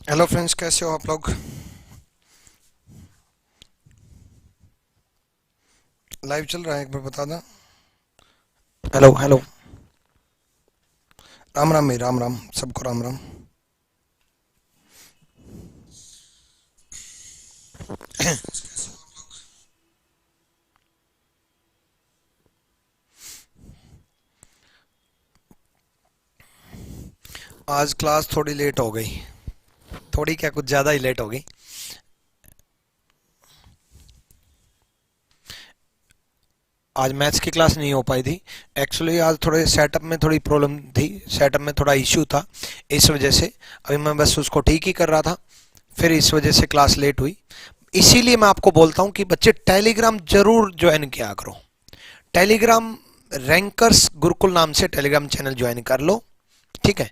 Hello friends, कैसे हो आप लोग। लाइव चल रहा है, एक बार बता दो। Hello hello. राम राम भाई, राम राम सबको, राम राम। आज क्लास थोड़ी लेट हो गई। थोड़ी क्या, कुछ ज़्यादा ही लेट हो गई। आज मैथ्स की क्लास नहीं हो पाई थी। एक्चुअली आज थोड़े सेटअप में थोड़ी प्रॉब्लम थी, सेटअप में थोड़ा इश्यू था। इस वजह से अभी मैं बस उसको ठीक ही कर रहा था, फिर इस वजह से क्लास लेट हुई। इसीलिए मैं आपको बोलता हूँ कि बच्चे टेलीग्राम जरूर ज्वाइन किया करो। टेलीग्राम रैंकर्स गुरुकुल नाम से टेलीग्राम चैनल ज्वाइन कर लो, ठीक है।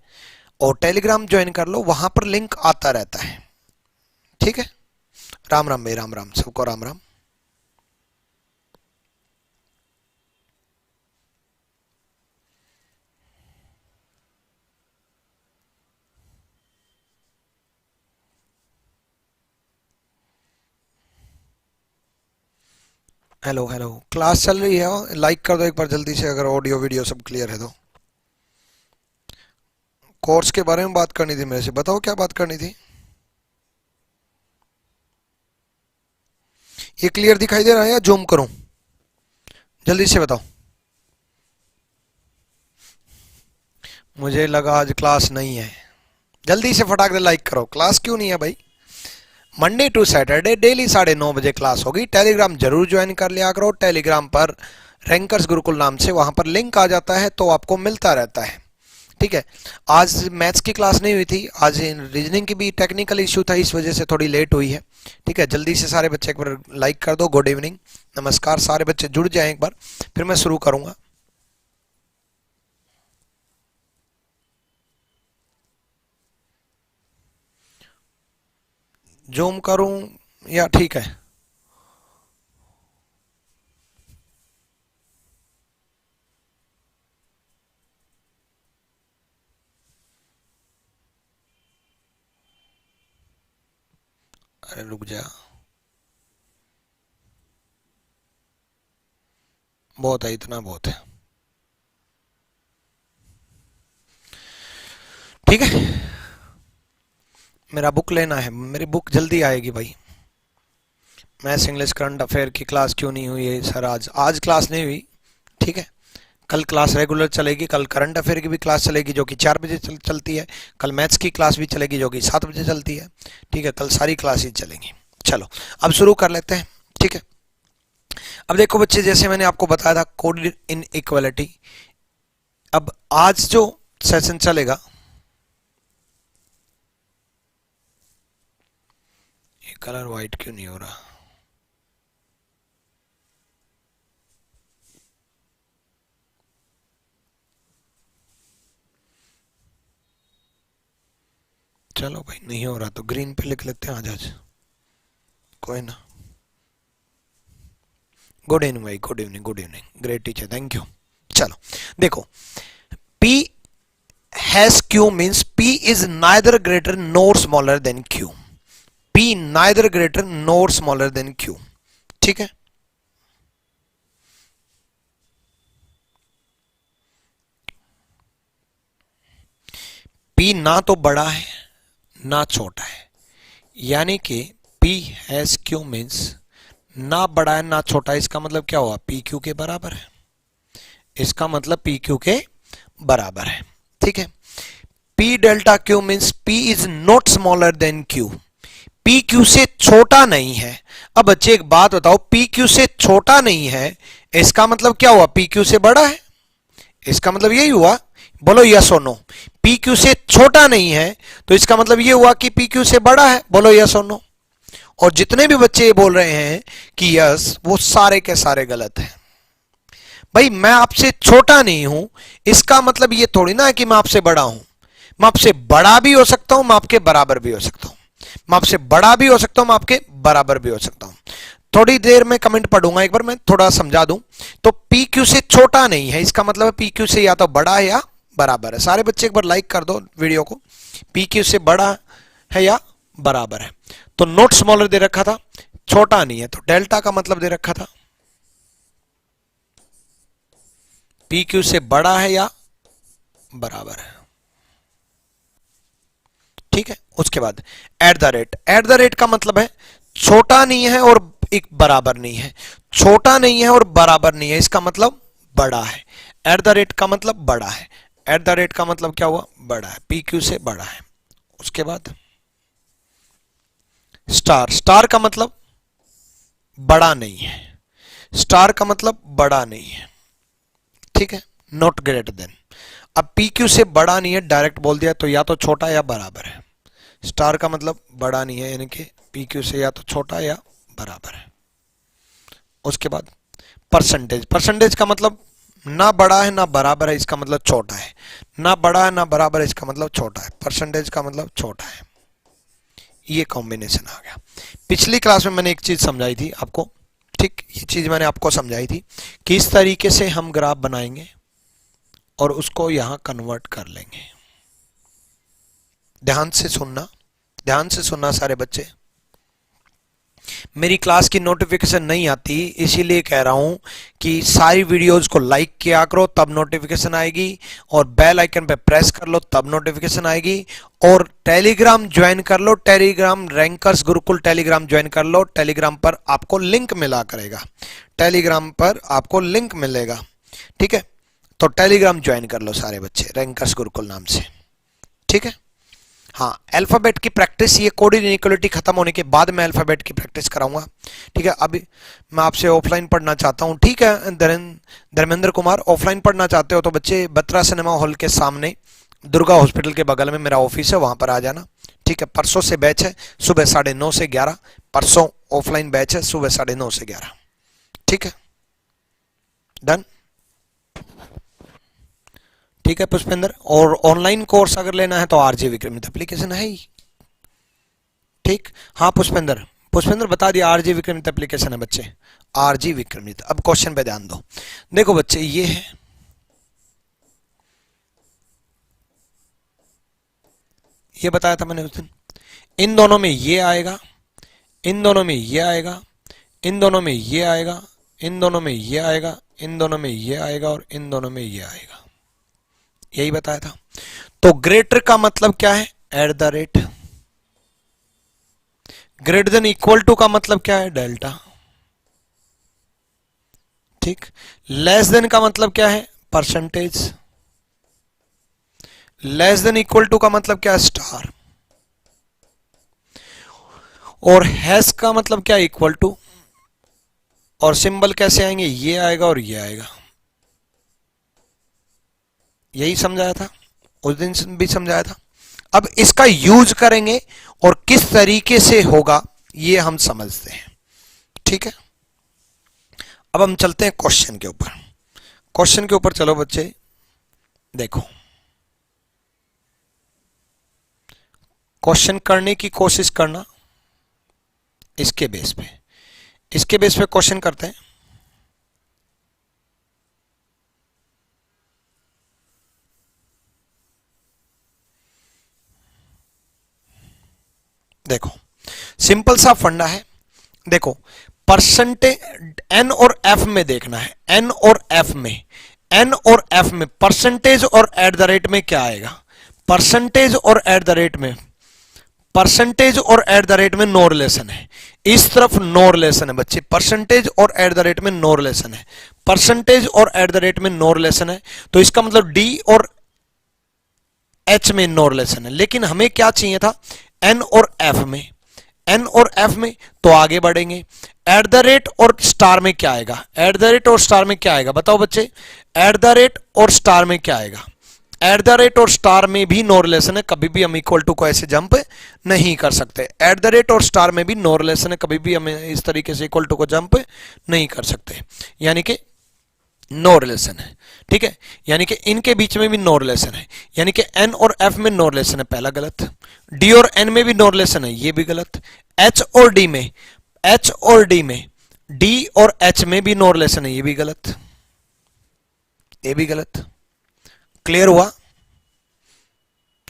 और टेलीग्राम ज्वाइन कर लो, वहां पर लिंक आता रहता है, ठीक है। राम राम भाई, राम राम सबको, Ram Ram. Hello hello, class चल रही है, लाइक कर दो एक बार जल्दी से, अगर ऑडियो वीडियो सब क्लियर है तो। कोर्स के बारे में बात करनी थी मेरे से, बताओ क्या बात करनी थी। ये क्लियर दिखाई दे रहा है या जूम करूं? जल्दी से बताओ। मुझे लगा आज क्लास नहीं है। जल्दी से फटाक से लाइक करो। क्लास क्यों नहीं है भाई? मंडे टू सैटरडे डेली 9:30 बजे क्लास होगी। टेलीग्राम जरूर ज्वाइन कर लिया करो। टेलीग्राम पर रैंकर्स गुरुकुल नाम से वहां पर लिंक आ जाता है, तो आपको मिलता रहता है, ठीक है। आज मैथ्स की क्लास नहीं हुई थी, आज रीजनिंग की भी टेक्निकल इशू था, इस वजह से थोड़ी लेट हुई है, ठीक है। जल्दी से सारे बच्चे एक बार लाइक कर दो। गुड इवनिंग, नमस्कार, सारे बच्चे जुड़ जाएं एक बार, फिर मैं शुरू करूंगा। जूम करूं या ठीक है? अरे रुक जा, बहुत है, इतना बहुत है, ठीक है। मेरा बुक लेना है, मेरी बुक जल्दी आएगी भाई। मैथ्स इंग्लिश करंट अफेयर की क्लास क्यों नहीं हुई है सर? आज आज क्लास नहीं हुई, ठीक है। कल क्लास रेगुलर चलेगी, कल करंट अफेयर की भी क्लास चलेगी जो कि 4 बजे चलती है। कल मैथ्स की क्लास भी चलेगी जो कि 7 बजे चलती है, ठीक है। कल सारी क्लासेज चलेंगी। चलो अब शुरू कर लेते हैं, ठीक है। अब देखो बच्चे, जैसे मैंने आपको बताया था कोड इन इक्वलिटी, अब आज जो सेशन चलेगा, ये कलर वाइट क्यों नहीं हो रहा? चलो भाई, नहीं हो रहा तो ग्रीन पे लिख लेते हैं आज आज, कोई ना। गुड इवनिंग भाई, good evening, good evening, great teacher, thank you. चलो देखो, P has Q means P is neither greater nor smaller than Q. P neither greater nor smaller than Q, ठीक है। P ना तो बड़ा है ना छोटा है, यानी कि P has Q means ना बड़ा है ना छोटा है। इसका मतलब क्या हुआ? पी क्यू के बराबर है। इसका मतलब पी क्यू के बराबर है, ठीक है। P delta Q means P is not smaller than Q. P Q से छोटा नहीं है। अब बच्चे एक बात बताओ, पी क्यू से छोटा नहीं है, इसका मतलब क्या हुआ? पी क्यू से बड़ा है। इसका मतलब यही हुआ, बोलो यस और नो। पी क्यू से छोटा नहीं है तो इसका मतलब ये हुआ कि पी क्यू से बड़ा है, बोलो यस और नो। और जितने भी बच्चे ये बोल रहे हैं कि यस, वो सारे के सारे गलत हैं। भाई मैं आपसे छोटा नहीं हूं, इसका मतलब ये थोड़ी ना है कि मैं आपसे बड़ा हूं। मैं आपसे बड़ा भी हो सकता हूं, मैं आपके बराबर भी हो सकता हूं। मैं आपसे बड़ा भी हो सकता हूं, मैं आपके बराबर भी हो सकता हूं। थोड़ी देर में कमेंट पढ़ूंगा, एक बार मैं थोड़ा समझा दूं। तो पी क्यू से छोटा नहीं है, इसका मतलब है पी क्यू से या तो बड़ा है या बराबर है। सारे बच्चे एक बार लाइक कर दो वीडियो को। पी क्यू से बड़ा है या बराबर है। तो नोट स्मॉलर दे रखा था, छोटा नहीं है, तो डेल्टा का मतलब दे रखा था पी क्यू से बड़ा है या बराबर है। ठीक है, उसके बाद एट द रेट का मतलब है छोटा नहीं है और एक बराबर नहीं है, छोटा नहीं है और बराबर नहीं है, इसका मतलब बड़ा है। एट द रेट का मतलब बड़ा है, एट द रेट का मतलब क्या हुआ, बड़ा है, पी क्यू से बड़ा है। उसके बाद स्टार का मतलब बड़ा नहीं है, स्टार का मतलब बड़ा नहीं है। ठीक है, नॉट ग्रेटर देन। अब पी क्यू से बड़ा नहीं है, डायरेक्ट बोल दिया, तो या तो छोटा या बराबर है। स्टार का मतलब बड़ा नहीं है, यानी कि पी क्यू से या तो छोटा या बराबर है। उसके बाद परसेंटेज का मतलब ना बड़ा है ना बराबर है, इसका मतलब छोटा है। ना बड़ा है ना बराबर है, इसका मतलब छोटा है। परसेंटेज का मतलब छोटा है। ये कॉम्बिनेशन आ गया। पिछली क्लास में मैंने एक चीज समझाई थी आपको, ठीक, ये चीज मैंने आपको समझाई थी कि इस तरीके से हम ग्राफ बनाएंगे और उसको यहां कन्वर्ट कर लेंगे। ध्यान से सुनना सारे बच्चे। मेरी क्लास की नोटिफिकेशन नहीं आती, इसीलिए कह रहा हूं कि सारी वीडियोस को लाइक किया करो, तब नोटिफिकेशन आएगी, और बेल आइकन पे प्रेस कर लो तब नोटिफिकेशन आएगी, और टेलीग्राम ज्वाइन कर लो, Telegram rankers Gurukul Telegram join कर लो। टेलीग्राम पर आपको लिंक मिला करेगा, टेलीग्राम पर आपको लिंक मिलेगा। ठीक है, तो टेलीग्राम ज्वाइन कर लो सारे बच्चे, रैंकर्स गुरुकुल नाम से। ठीक है, हाँ, अल्फाबेट की प्रैक्टिस, ये कोड इनइक्वालिटी खत्म होने के बाद मैं अल्फाबेट की प्रैक्टिस कराऊंगा। ठीक है, अभी मैं आपसे ऑफलाइन पढ़ना चाहता हूँ। ठीक है धर्मेंद्र कुमार, ऑफलाइन पढ़ना चाहते हो तो बच्चे बत्रा सिनेमा हॉल के सामने दुर्गा हॉस्पिटल के बगल में मेरा ऑफिस है, वहां पर आ जाना। ठीक है, परसों से बैच है सुबह 9:30 से 11, परसों ऑफलाइन बैच है सुबह 9:30 से 11। ठीक है, डन। ठीक है पुष्पेंद्र, और ऑनलाइन कोर्स अगर लेना है तो आरजे विक्रमित एप्लीकेशन है ही। ठीक, हाँ पुष्पेंद्र बता दिया, आरजे विक्रमित एप्लीकेशन है बच्चे, आरजे विक्रमित। अब क्वेश्चन पे ध्यान दो। देखो बच्चे, ये है, ये बताया था मैंने उस दिन, इन दोनों में ये आएगा, इन दोनों में ये आएगा, इन दोनों में ये आएगा, इन दोनों में ये आएगा, इन दोनों में ये आएगा, और इन दोनों में ये आएगा, यही बताया था। तो ग्रेटर का मतलब क्या है, at the rate. Greater than equal to का मतलब क्या है, डेल्टा। ठीक, लेस देन का मतलब क्या है, percentage. Less than equal to का मतलब क्या है, स्टार। और हैश का मतलब क्या है, इक्वल टू। और सिंबल कैसे आएंगे, ये आएगा और ये आएगा, यही समझाया था उस दिन भी समझाया था। अब इसका यूज करेंगे और किस तरीके से होगा ये हम समझते हैं। ठीक है, अब हम चलते हैं क्वेश्चन के ऊपर। क्वेश्चन के ऊपर चलो बच्चे, देखो क्वेश्चन करने की कोशिश करना, इसके बेस पे, इसके बेस पे क्वेश्चन करते हैं। देखो सिंपल सा फंडा है, देखो परसेंटेज एन और एफ में देखना है, एन और एफ में, एन और एफ में परसेंटेज और एट द रेट में क्या आएगा, परसेंटेज और एट द रेट में, परसेंटेज और एट द रेट में नो रिलेशन है, इस तरफ नो रिलेशन है बच्चे, परसेंटेज और एट द रेट में नो रिलेशन है, परसेंटेज और एट द रेट में नो रिलेशन है, तो इसका मतलब डी और एच में नो रिलेशन है। लेकिन हमें क्या चाहिए था, एन और एफ में, एन और एफ में, तो आगे बढ़ेंगे। एट द रेट और स्टार में क्या आएगा, एट द रेट और स्टार में क्या आएगा, बताओ बच्चे, एट द रेट और स्टार में क्या आएगा, एट द रेट और स्टार में भी नो रिलेशन है, कभी भी हम इक्वल टू को ऐसे जंप नहीं कर सकते। एट द रेट और स्टार में भी नो रिलेशन है, कभी भी हम इस तरीके से इक्वल टू को जंप नहीं कर सकते, यानी कि नो रिलेशन है। ठीक है, यानी कि इनके बीच में भी नो रिलेशन है, यानी कि एन और एफ में नो रिलेशन है, पहला गलत। डी और एन में भी नो रिलेशन है, ये भी गलत। एच और डी में, एच और डी में, डी और एच में भी नो रिलेशन है, ये भी गलत, ये भी गलत। क्लियर हुआ,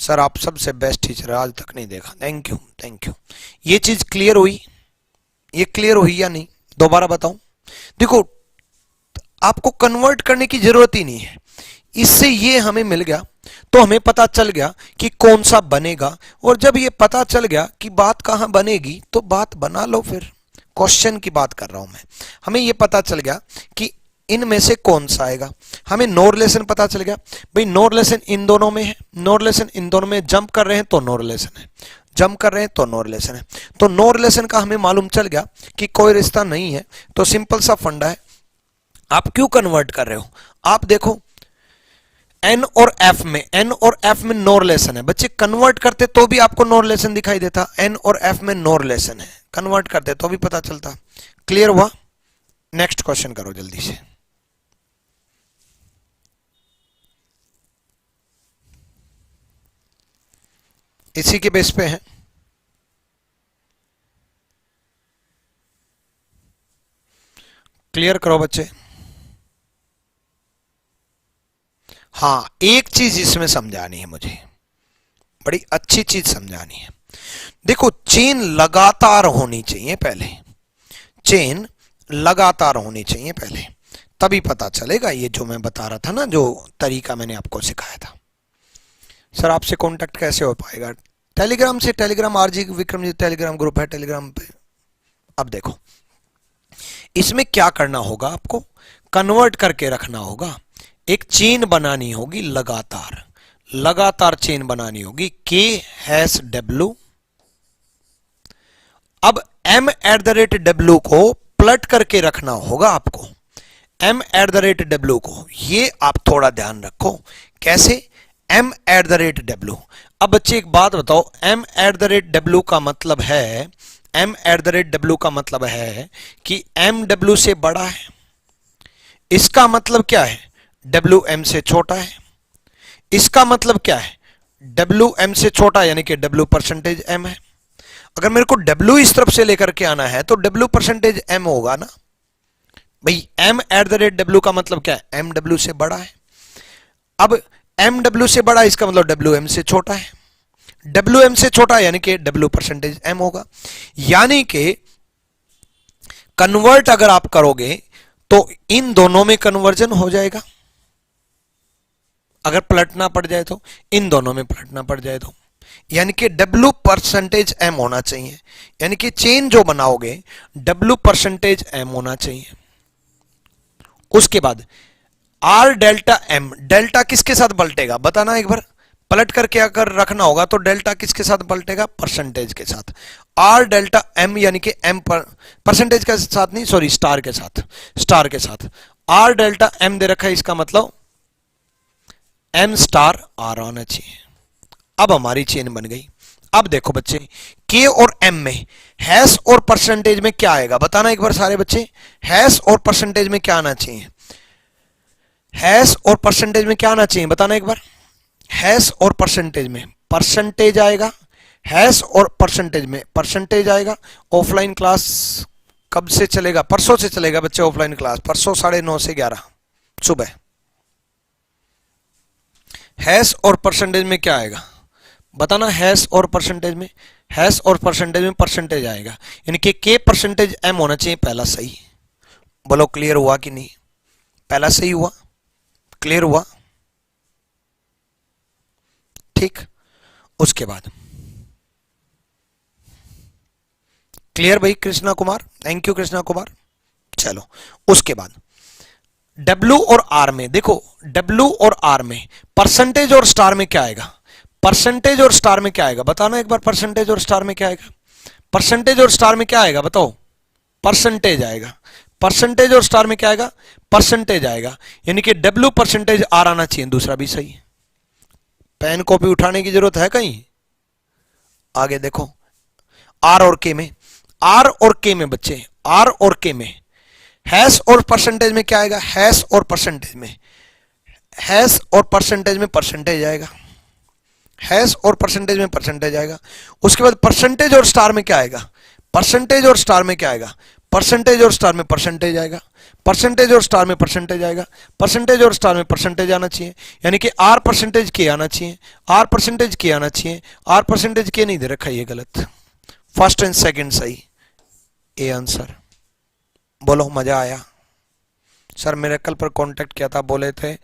सर आप सबसे बेस्ट टीचर आज तक नहीं देखा, थैंक यू थैंक यू। ये चीज क्लियर हुई, ये क्लियर हुई या नहीं, दोबारा बताऊं। देखो आपको कन्वर्ट करने की जरूरत ही नहीं है, इससे ये हमें मिल गया तो हमें पता चल गया कि कौन सा बनेगा, और जब ये पता चल गया कि बात कहां बनेगी तो बात बना लो। फिर क्वेश्चन की बात कर रहा हूं मैं, हमें ये पता चल गया कि इनमें से कौन सा आएगा, हमें नो रिलेशन पता चल गया। भाई नो रिलेशन इन दोनों में है, नो रिलेशन इन दोनों में, जंप कर रहे हैं तो नो रिलेशन है, जंप कर रहे हैं तो नो रिलेशन है। तो नो रिलेशन का हमें मालूम चल गया कि कोई रिश्ता नहीं है, तो सिंपल सा फंडा है। आप क्यों कन्वर्ट कर रहे हो, आप देखो एन और एफ में, एन और एफ में नो रिलेशन है। बच्चे कन्वर्ट करते तो भी आपको नो रिलेशन दिखाई देता, एन और एफ में नो रिलेशन है, कन्वर्ट करते तो भी पता चलता। क्लियर हुआ? नेक्स्ट क्वेश्चन करो जल्दी से। इसी के बेस पे है। क्लियर करो बच्चे। हाँ एक चीज इसमें समझानी है मुझे, बड़ी अच्छी चीज समझानी है। देखो चेन लगातार होनी चाहिए पहले, चेन लगातार होनी चाहिए पहले, तभी पता चलेगा। ये जो मैं बता रहा था ना, जो तरीका मैंने आपको सिखाया था। सर आपसे कांटेक्ट कैसे हो पाएगा? टेलीग्राम से, Telegram RG Vikram ji Telegram group है, टेलीग्राम पे। अब देखो इसमें क्या करना होगा, आपको कन्वर्ट करके रखना होगा, एक चेन बनानी होगी लगातार, लगातार चेन बनानी होगी, के हैश डब्ल्यू। अब m eight the rate W को प्लट करके रखना होगा आपको, m eight the rate W को। ये आप थोड़ा ध्यान रखो कैसे, m eight the rate W. अब बच्चे एक बात बताओ, m eight the rate W का मतलब है, m eight the rate W का मतलब है कि m w से बड़ा है। इसका मतलब क्या है, w m से छोटा है। इसका मतलब क्या है, w m से छोटा यानी कि w परसेंटेज m है। अगर मेरे को w इस तरफ से लेकर के आना है तो w परसेंटेज m होगा ना भाई। m eight the rate W का मतलब क्या है, m w से बड़ा है। अब m w से बड़ा, इसका मतलब w m से छोटा है। w m से छोटा यानी कि w परसेंटेज m होगा। यानी कि कन्वर्ट अगर आप करोगे तो इन दोनों में कन्वर्जन हो जाएगा। अगर पलटना पड़ जाए तो इन दोनों में पलटना पड़ जाए तो, यानी कि W परसेंटेज M होना चाहिए, यानी कि चेन जो बनाओगे W परसेंटेज M होना चाहिए। उसके बाद R डेल्टा M, डेल्टा किसके साथ पलटेगा बताना एक बार, पलट करके अगर रखना होगा तो डेल्टा किसके साथ पलटेगा, परसेंटेज के साथ। R डेल्टा M यानी कि M परसेंटेज के साथ नहीं, सॉरी स्टार के साथ, स्टार के साथ। R डेल्टा M दे रखा है, इसका मतलब M स्टार R आना चाहिए। अब हमारी चेन बन गई। अब देखो बच्चे K और M में हैश और परसेंटेज में क्या आएगा बताना एक बार सारे बच्चे, हैश और परसेंटेज में क्या आना चाहिए, हैश और परसेंटेज में क्या आना चाहिए बताना एक बार। हैश और परसेंटेज में परसेंटेज आएगा, हैश और परसेंटेज में परसेंटेज आएगा। ऑफलाइन क्लास कब से चलेगा, परसों से चलेगा बच्चे ऑफलाइन क्लास, परसों 9:30 से 11 सुबह। हैश और परसेंटेज में क्या आएगा बताना, हैश और परसेंटेज में, हैश और परसेंटेज में परसेंटेज आएगा, यानी कि K परसेंटेज M होना चाहिए पहला सही। बोलो क्लियर हुआ कि नहीं, पहला सही हुआ, क्लियर हुआ, ठीक। उसके बाद क्लियर भाई कृष्णा कुमार, थैंक यू कृष्णा कुमार। चलो उसके बाद W और R में देखो, W और R में परसेंटेज और स्टार में क्या आएगा, परसेंटेज और स्टार में क्या आएगा बताना एक बार, परसेंटेज और स्टार में क्या आएगा, परसेंटेज और स्टार में क्या आएगा बताओ, परसेंटेज आएगा। परसेंटेज और स्टार में क्या आएगा, परसेंटेज आएगा, यानी कि W परसेंटेज R आना चाहिए, दूसरा भी सही। पेन कॉपी उठाने की जरूरत है कहीं, आगे देखो R और K में, R और K में बच्चे, R और K में हैश और परसेंटेज में क्या आएगा, हैश और परसेंटेज में, हैश और परसेंटेज में परसेंटेज आएगा, हैश और परसेंटेज में परसेंटेज आएगा। उसके बाद परसेंटेज और स्टार में क्या आएगा, परसेंटेज और स्टार में क्या आएगा, परसेंटेज और स्टार में परसेंटेज आएगा, परसेंटेज और स्टार में परसेंटेज आएगा, परसेंटेज और स्टार में परसेंटेज आना चाहिए, यानी कि आर परसेंटेज के आना चाहिए, आर परसेंटेज के आना चाहिए, आर परसेंटेज के नहीं दे रखा, ये गलत। फर्स्ट एंड सेकंड सही, ए आंसर। बोलो मजा आया? सर मेरे कल पर कांटेक्ट किया था, बोले थे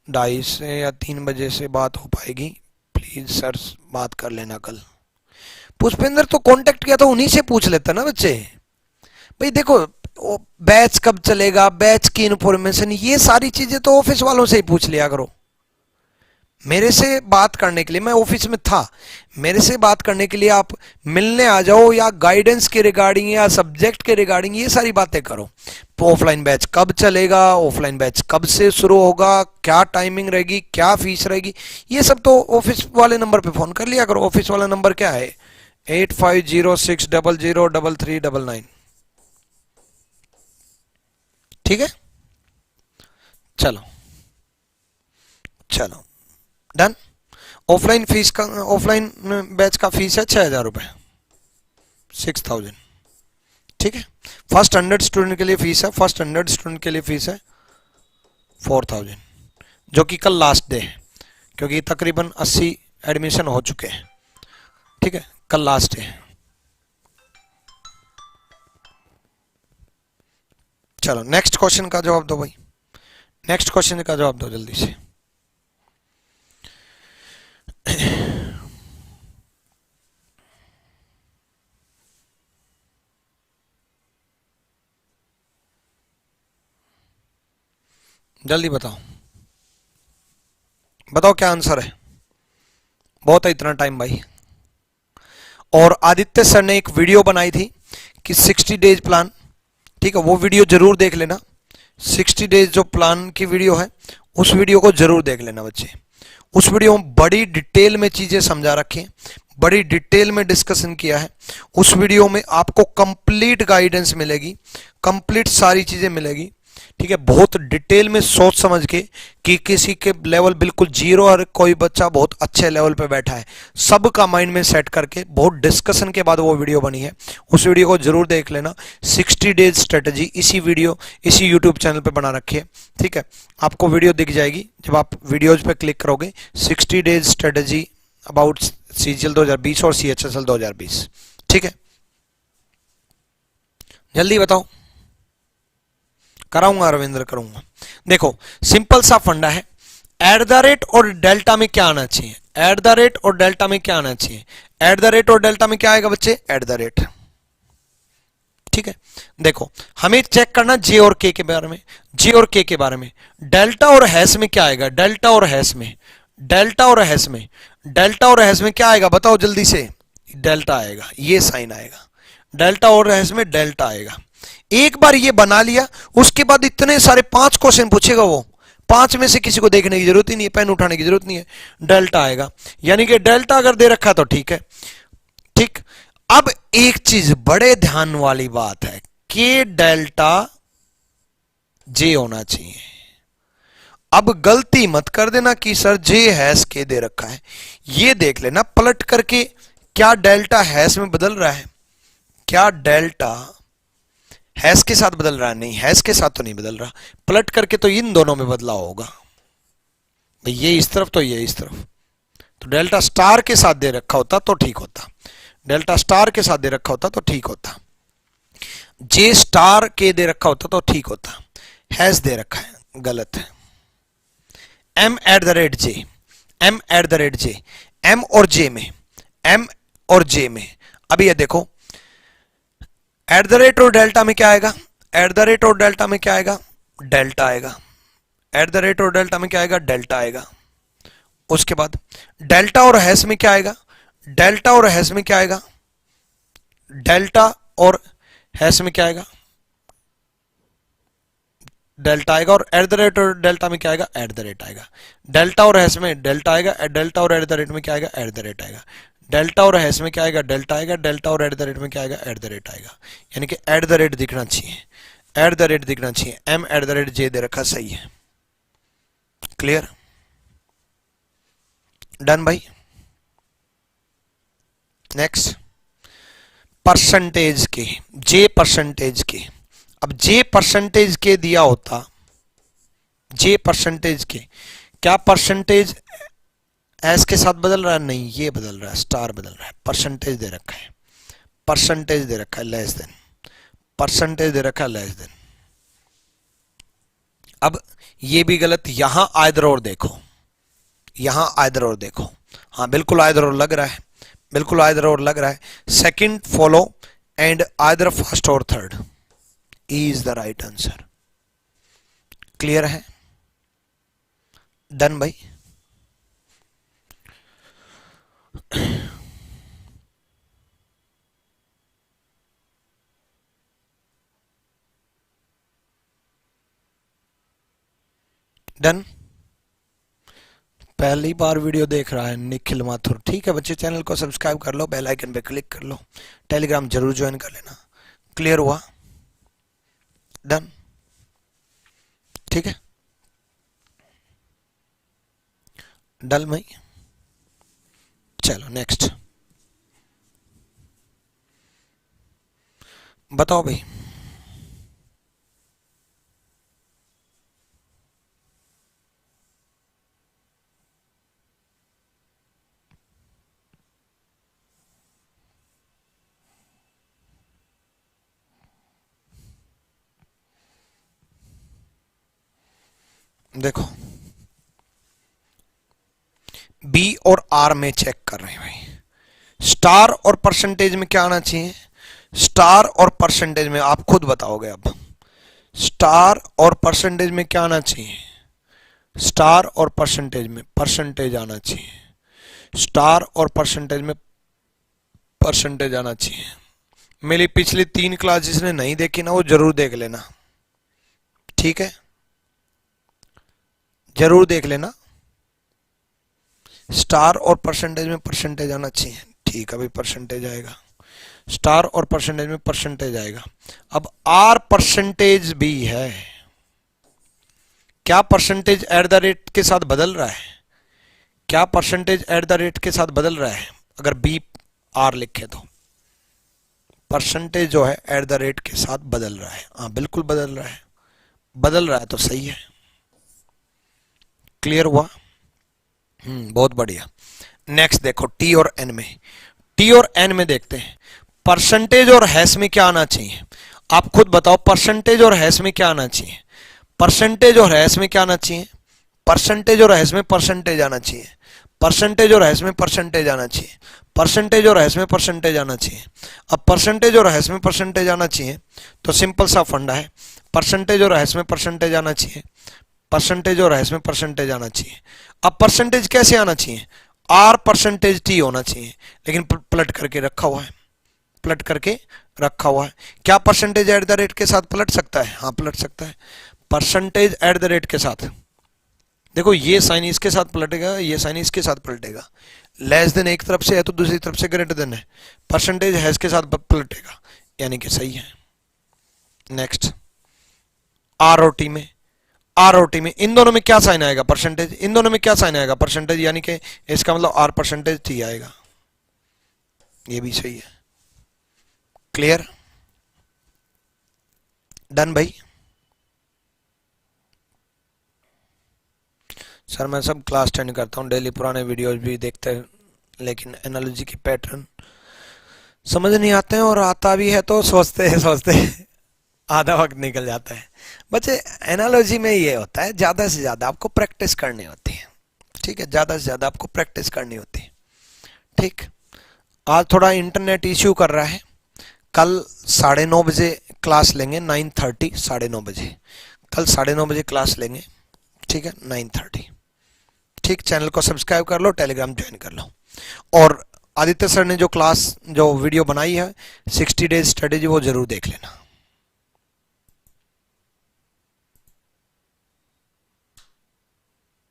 2:30 से या 3 बजे से बात हो पाएगी, प्लीज सर बात कर लेना कल। पुष्पेंद्र तो कांटेक्ट किया था, उन्हीं से पूछ लेता ना बच्चे। भाई देखो बैच कब चलेगा, बैच की इंफॉर्मेशन, ये सारी चीजें तो ऑफिस वालों से ही पूछ लिया करो। मेरे से बात करने के लिए, मैं ऑफिस में था, मेरे से बात करने के लिए आप मिलने आ जाओ, या गाइडेंस के रिगार्डिंग या सब्जेक्ट के रिगार्डिंग ये सारी बातें करो। तो ऑफलाइन बैच कब चलेगा, ऑफलाइन बैच कब से शुरू होगा, क्या टाइमिंग रहेगी, क्या फीस रहेगी, ये सब तो ऑफिस वाले नंबर पे फोन कर लिया करो। ऑफिस वाला नंबर क्या है? 8506003399। ठीक है, चलो चलो डन। ऑफलाइन फीस का, ऑफलाइन बैच का फीस है 6,000 रुपये, 6,000। ठीक है, फर्स्ट 100 स्टूडेंट के लिए फीस है, फर्स्ट 100 स्टूडेंट के लिए फीस है 4,000, जो कि कल लास्ट डे है, क्योंकि तकरीबन 80 एडमिशन हो चुके हैं। ठीक है, कल लास्ट है। चलो नेक्स्ट क्वेश्चन का जवाब दो भाई, नेक्स्ट क्वेश्चन का जवाब दो जल्दी से। जल्दी बताओ, बताओ क्या आंसर है। बहुत है इतना टाइम भाई। और आदित्य सर ने एक वीडियो बनाई थी कि 60 डेज प्लान, ठीक है, वो वीडियो जरूर देख लेना। 60 डेज जो प्लान की वीडियो है, उस वीडियो को जरूर देख लेना बच्चे। उस वीडियो में बड़ी डिटेल में चीजें समझा रखी हैं, बड़ी डिटेल में डिस्कशन किया है। उस वीडियो में आपको कंप्लीट गाइडेंस मिलेगी, कंप्लीट सारी चीजें मिलेगी। ठीक है, बहुत डिटेल में सोच समझ के, कि किसी के लेवल बिल्कुल जीरो और कोई बच्चा बहुत अच्छे लेवल पे बैठा है, सबका माइंड में सेट करके बहुत डिस्कशन के बाद वो वीडियो बनी है। उस वीडियो को जरूर देख लेना। 60 डेज स्ट्रेटजी इसी वीडियो, इसी यूट्यूब चैनल पे बना रखी है। ठीक है, आपको वीडियो दिख जाएगी जब आप वीडियोज पे क्लिक करोगे, 60 डेज स्ट्रेटजी अबाउट CGL 2020 और CHSL 2020। ठीक है, जल्दी बताओ। कराऊंगा रविंद्र, करूंगा। देखो सिंपल सा फंडा है, एट द रेट और डेल्टा में क्या आना चाहिए, एट द रेट और डेल्टा में क्या आना चाहिए, एट द रेट और डेल्टा में क्या आएगा बच्चे, एट द रेट। ठीक है, देखो हमें चेक करना जे और के बारे में, जे और के बारे में। डेल्टा और हैश में क्या आएगा, डेल्टा और हैश में, डेल्टा और हैश में, डेल्टा और हैश में क्या आएगा बताओ जल्दी से, डेल्टा आएगा, ये साइन आएगा, डेल्टा और हैश में डेल्टा आएगा। एक बार ये बना लिया, उसके बाद इतने सारे 5 क्वेश्चन पूछेगा, वो 5 में से किसी को देखने की जरूरत ही नहीं है, पेन उठाने की जरूरत नहीं है, डेल्टा आएगा। यानी कि डेल्टा अगर दे रखा तो ठीक है। ठीक, अब एक चीज बड़े ध्यान वाली बात है कि डेल्टा जे होना चाहिए। अब गलती मत कर देना कि सर जे हैश के दे रखा है, ये देख लेना पलट करके, क्या डेल्टा हैश में बदल रहा है, क्या डेल्टा हैश के साथ बदल रहा है, नहीं हैश के साथ तो नहीं बदल रहा, पलट करके तो इन दोनों में बदलाव होगा, ये इस तरफ तो ये इस तरफ। तो डेल्टा स्टार के साथ दे रखा होता तो ठीक होता, डेल्टा स्टार के साथ दे रखा होता तो ठीक होता, जे स्टार के दे रखा होता तो ठीक होता, हैश दे रखा है, गलत है। M at the rate J, M at the rate J, M और जे में, एम और जे में, अभी ये देखो एट द रेट और डेल्टा में क्या आएगा, एट द रेट और डेल्टा में क्या आएगा, डेल्टा आएगा, एट द रेट और डेल्टा में क्या आएगा, डेल्टा आएगा। उसके बाद डेल्टा और हैश में क्या आएगा, डेल्टा और हैश में क्या आएगा, डेल्टा और हैश में क्या आएगा, डेल्टा आएगा, और एट द रेट और डेल्टा में क्या आएगा, एट द रेट आएगा। डेल्टा और हैश में डेल्टा आएगा, डेल्टा और एट द रेट में क्या आएगा, एट द रेट आएगा। डेल्टा और हैश में क्या आएगा, डेल्टा आएगा, डेल्टा और एट द रेट में क्या आएगा, एट द रेट आएगा। यानी कि एट द रेट दिखना चाहिए, एट द रेट दिखना चाहिए। एम एट द रेट जे दे रखा, सही है। क्लियर, डन भाई। नेक्स्ट, परसेंटेज के, जे परसेंटेज के। अब जे परसेंटेज के दिया होता, जे परसेंटेज के, क्या परसेंटेज एस के साथ बदल रहा है? नहीं, ये बदल रहा है, स्टार बदल रहा है। परसेंटेज दे रखा है, परसेंटेज दे रखा है लेस देन, परसेंटेज दे रखा है लेस देन। अब ये भी गलत, यहां आइदर और देखो, यहां आइदर और देखो, हाँ बिल्कुल आइदर और लग रहा है, बिल्कुल आइदर और लग रहा है। Second follow and either first or third is the right answer. Clear है? डन भाई? डन? पहली बार वीडियो देख रहा है निखिल माथुर, ठीक है बच्चे, चैनल को सब्सक्राइब कर लो, बेल आइकन पे क्लिक कर लो, टेलीग्राम जरूर ज्वाइन कर लेना। क्लियर हुआ? डन? ठीक है, डन भाई। चलो नेक्स्ट बताओ भाई। देखो बी और आर में चेक कर रहे हैं भाई। स्टार और परसेंटेज में क्या आना चाहिए? स्टार और परसेंटेज में आप खुद बताओगे। अब स्टार और परसेंटेज में क्या आना चाहिए? स्टार और परसेंटेज में परसेंटेज आना चाहिए। स्टार और परसेंटेज में परसेंटेज आना चाहिए। मेरी पिछली 3 क्लास जिसने नहीं देखी ना वो जरूर देख लेना, ठीक है, जरूर देख लेना। स्टार और परसेंटेज में परसेंटेज आना चाहिए, ठीक है भाई, परसेंटेज आएगा। स्टार और परसेंटेज में परसेंटेज आएगा। अब आर परसेंटेज भी है, क्या परसेंटेज एट द रेट के साथ बदल रहा है? क्या परसेंटेज एट द रेट के साथ बदल रहा है? अगर बी आर लिखे तो परसेंटेज जो है एट द रेट के साथ बदल रहा है। हाँ बिल्कुल बदल रहा है, बदल रहा है तो सही है। क्लियर हुआ? बहुत बढ़िया। नेक्स्ट देखो टी और एन में, टी और एन में देखते हैं परसेंटेज और हैश में क्या आना चाहिए। आप खुद बताओ परसेंटेज और हैश में क्या आना चाहिए? परसेंटेज और हैश में क्या आना चाहिए? परसेंटेज और हैश में परसेंटेज आना चाहिए, परसेंटेज और हैश में परसेंटेज आना चाहिए, परसेंटेज और हैश में परसेंटेज आना चाहिए। अब परसेंटेज और हैश में परसेंटेज आना चाहिए तो सिंपल सा फंडा है, परसेंटेज और हैश में परसेंटेज आना चाहिए, परसेंटेज और हैश में परसेंटेज आना चाहिए। अब परसेंटेज कैसे आना चाहिए? आर परसेंटेज टी होना चाहिए, लेकिन पलट करके रखा हुआ है, पलट करके रखा हुआ है। क्या परसेंटेज एट द रेट के साथ पलट सकता है? हाँ पलट सकता है। परसेंटेज एट द रेट के साथ देखो, ये साइन इसके साथ पलटेगा, ये साइन इसके साथ पलटेगा। लेस देन एक तरफ से है तो दूसरी तरफ से ग्रेटर देन है। परसेंटेज हैश के साथ पलटेगा, यानी कि सही है। नेक्स्ट आर और टी में, आर और टी में इन दोनों में क्या साइन आएगा? परसेंटेज। इन दोनों में क्या साइन आएगा? परसेंटेज, यानी कि इसका मतलब आर परसेंटेज टी आएगा। ये भी सही है। क्लियर? डन भाई? सर मैं सब क्लास अटेंड करता हूँ, डेली पुराने वीडियोस भी देखते हैं, लेकिन एनालॉजी की पैटर्न समझ नहीं आते हैं, और आता भी है तो सोचते आधा वक्त निकल जाता है। बच्चे एनालॉजी में ये होता है, ज़्यादा से ज़्यादा आपको प्रैक्टिस करनी होती है, ठीक है, ज़्यादा से ज़्यादा आपको प्रैक्टिस करनी होती है। ठीक, आज थोड़ा इंटरनेट इश्यू कर रहा है, कल 9:30 बजे क्लास लेंगे, 9:30, 9:30 बजे, कल 9:30 बजे क्लास लेंगे, ठीक है, 9:30। ठीक, चैनल को सब्सक्राइब कर लो, टेलीग्राम ज्वाइन कर लो, और आदित्य सर ने जो वीडियो बनाई है 60 डेज स्ट्रेटेजी, वो जरूर देख लेना।